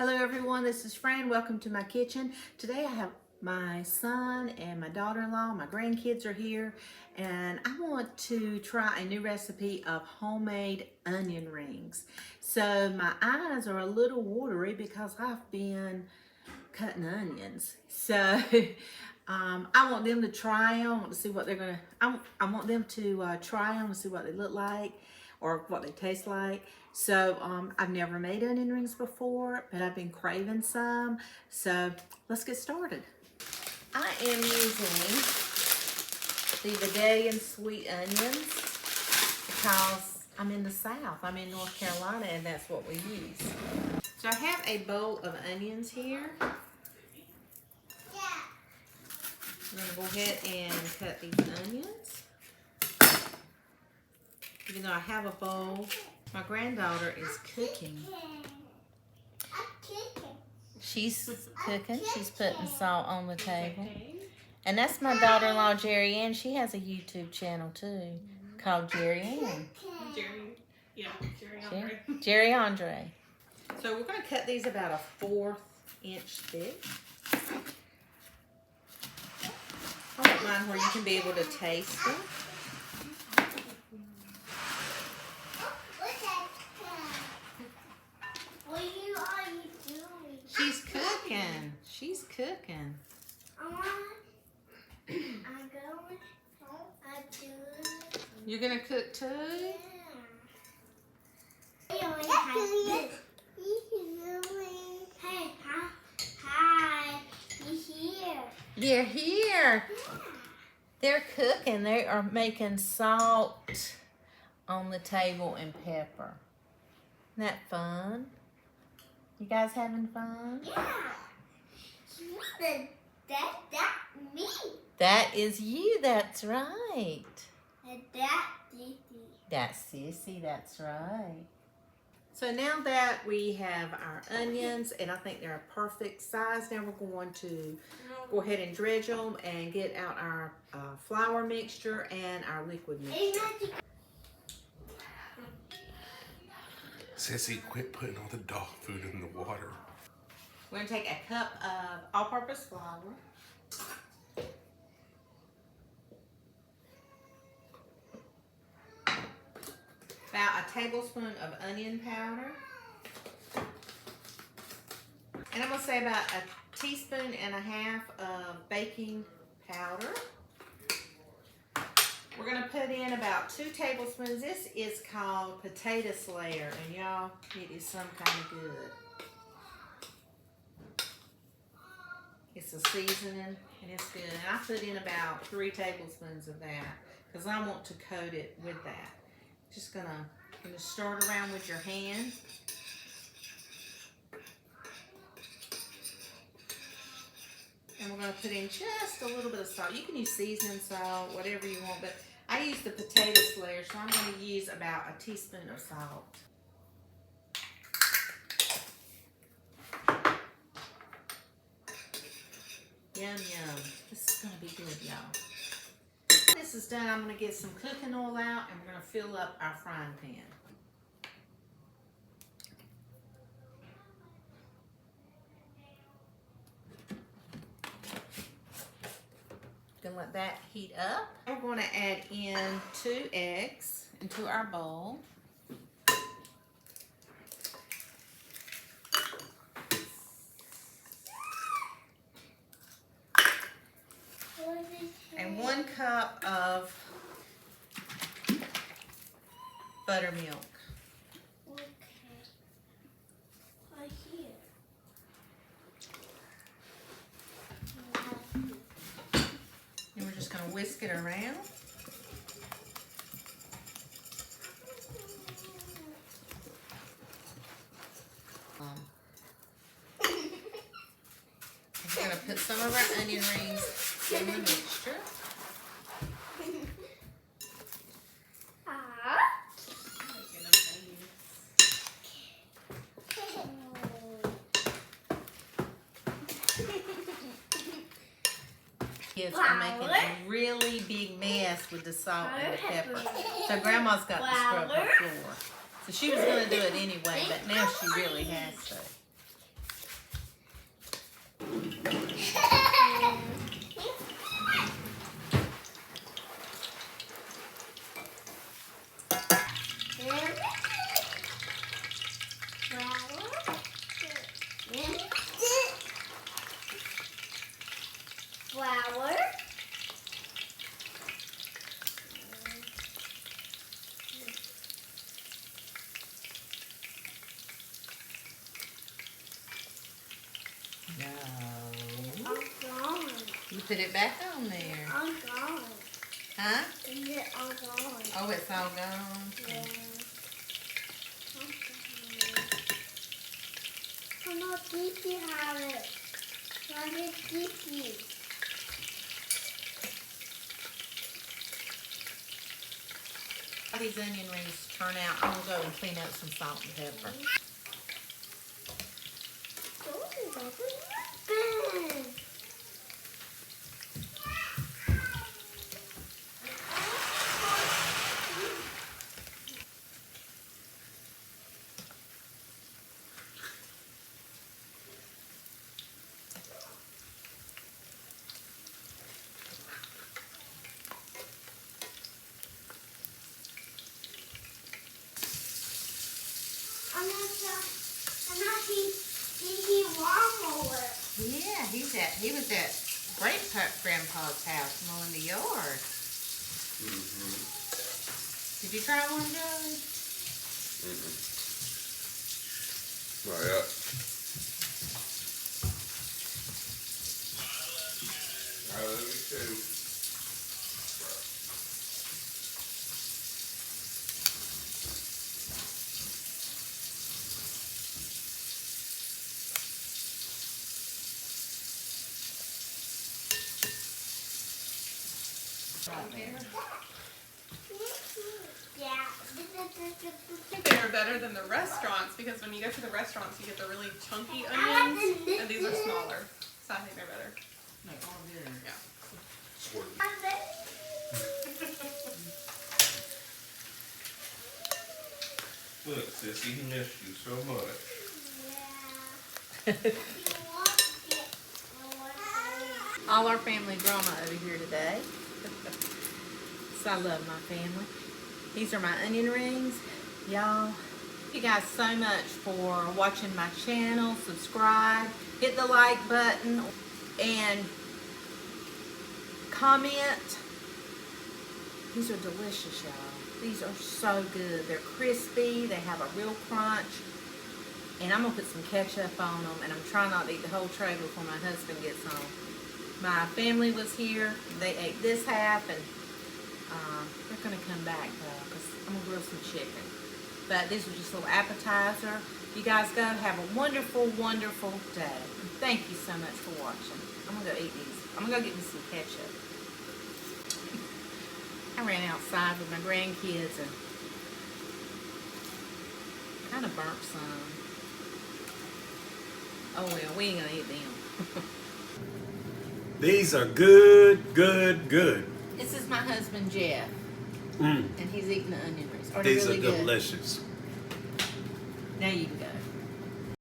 Hello everyone, this is Fran. Welcome to my kitchen. Today I have my son and my daughter-in-law, my grandkids are here, and I want to try a new recipe of homemade onion rings. So my eyes are a little watery because I've been cutting onions. So I want them to try them. I want to see what they're gonna. I want them to try them and see what they look like or what they taste like. So I've never made onion rings before, but I've been craving some. So let's get started. I am using the Beulaville sweet onions because I'm in the South. I'm in North Carolina, and that's what we use. So I have a bowl of onions here. I'm going to go ahead and cut these onions. Even though I have a bowl, my granddaughter is cooking. She's cooking. She's putting salt on the table. And that's my daughter-in-law, Jerry Ann. She has a YouTube channel too called Jerry Ann. Jerry Andre. Jerry Andre. So we're going to cut these about a 1/4 inch thick. I want mine where you can be able to taste it. What are you doing? She's cooking. She's cooking. I'm going to do. You're going to cook too? Hey, hi, you here? They're here. They're cooking. They are making salt on the table and pepper. Isn't that fun? You guys having fun? Yeah. That me. That is you. That's right. That Didi. That's Sissy. That's right. So now that we have our onions, and I think they're a perfect size, now we're going to go ahead and dredge them and get out our flour mixture and our liquid mixture. Sissy, quit putting all the dog food in the water. We're going to take a cup of all-purpose flour. About a tablespoon of onion powder. And I'm going to say about a teaspoon and a half of baking powder. We're going to put in about 2 tablespoons. This is called potato slayer, and y'all, it is some kind of good. It's a seasoning, and it's good. And I put in about 3 tablespoons of that because I want to coat it with that. Just gonna start around with your hand. And we're gonna put in just a little bit of salt. You can use seasoning salt, whatever you want, but I use the potato slayer, so I'm gonna use about a teaspoon of salt. Yum, yum. This is gonna be good, y'all. When this is done, I'm gonna get some cooking oil out and we're gonna fill up our frying pan. Gonna let that heat up. We're gonna add in 2 eggs into our bowl. And 1 cup of buttermilk. Okay. Right here. And we're just gonna whisk it around. We're gonna put some of our onion rings in the mixture. Kids are making a really big mess with the salt and the pepper. So Grandma's got to scrub her floor. So she was going to do it anyway, but now she really has to. No. All gone. You put it back on there. All gone. Huh? Is it all gone? Oh, it's all gone. Yeah. Come on, Kiki have it. Why did Kiki? How these onion rings turn out, I'm gonna go and clean up some salt and pepper. Oh, that's nothing. I'm not Kiki lawnmower. Yeah, he was at Great Grandpa's house mowing the yard. Did you try one, Joey? Not yet. I love you too. Right there. Yeah. I think they are better than the restaurants because when you go to the restaurants, you get the really chunky onions, and these are smaller. So I think they're better. They are good. Yeah. Swear. Look, Sissy, he missed you so much. All our family drama over here today. So I love my family. These are my onion rings. Y'all, thank you guys so much for watching my channel. Subscribe, hit the like button, and comment. These are delicious, y'all. These are so good. They're crispy. They have a real crunch. And I'm going to put some ketchup on them. And I'm trying not to eat the whole tray before my husband gets home. My family was here. They ate this half. And they're going to come back, though, because I'm going to grill some chicken. But this was just a little appetizer. You guys go. Have a wonderful, wonderful day. And thank you so much for watching. I'm going to go eat these. I'm going to go get me some ketchup. I ran outside with my grandkids and kind of burnt some. Oh well, we ain't gonna eat them. These are good, good, good. This is my husband Jeff, Mm. and he's eating the onion rings. Are they These really are good? delicious. Now you can go.